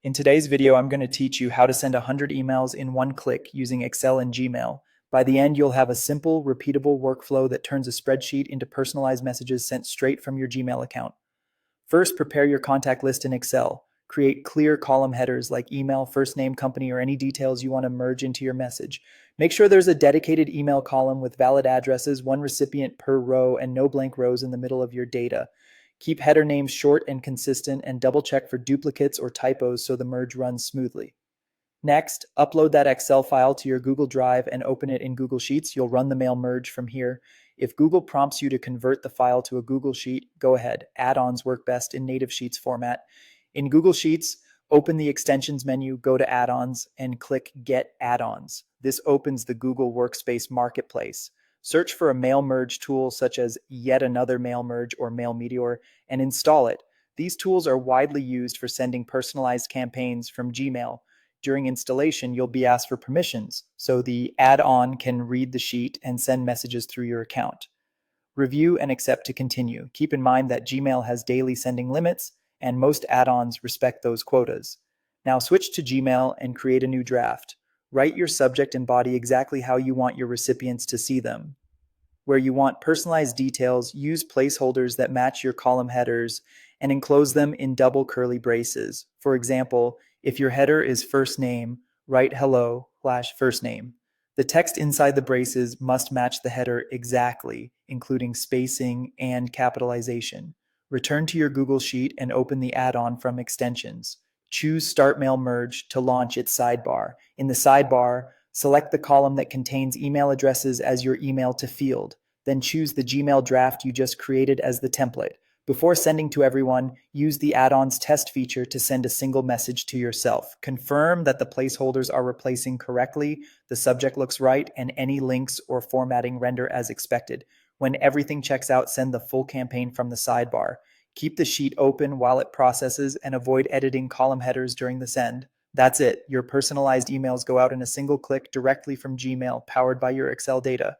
In today's video, I'm going to teach you how to send 100 emails in one click using Excel and Gmail. By the end, you'll have a simple, repeatable workflow that turns a spreadsheet into personalized messages sent straight from your Gmail account. First, prepare your contact list in Excel. Create clear column headers like email, first name, company, or any details you want to merge into your message. Make sure there's a dedicated email column with valid addresses, one recipient per row, and no blank rows in the middle of your data. Keep header names short and consistent, and double check for duplicates or typos so the merge runs smoothly. Next, upload that Excel file to your Google Drive and open it in Google Sheets. You'll run the mail merge from here. If Google prompts you to convert the file to a Google Sheet, go ahead. Add-ons work best in native Sheets format. In Google Sheets, open the extensions menu, go to Add-ons, and click Get Add-ons. This opens the Google Workspace Marketplace. Search for a mail merge tool such as Yet Another Mail Merge or Mail Meteor and install it. These tools are widely used for sending personalized campaigns from Gmail. During installation, you'll be asked for permissions, so the add-on can read the sheet and send messages through your account. Review and accept to continue. Keep in mind that Gmail has daily sending limits, and most add-ons respect those quotas. Now switch to Gmail and create a new draft. Write your subject and body exactly how you want your recipients to see them. Where you want personalized details, use placeholders that match your column headers and enclose them in double curly braces. For example, if your header is first name, write hello/first name. The text inside the braces must match the header exactly, including spacing and capitalization. Return to your Google Sheet and open the add-on from Extensions. Choose Start Mail Merge to launch its sidebar. In the sidebar, select the column that contains email addresses as your email to field. Then choose the Gmail draft you just created as the template. Before sending to everyone, use the add-ons test feature to send a single message to yourself. Confirm that the placeholders are replacing correctly, the subject looks right, and any links or formatting render as expected. When everything checks out, send the full campaign from the sidebar. Keep the sheet open while it processes and avoid editing column headers during the send. That's it. Your personalized emails go out in a single click directly from Gmail, powered by your Excel data.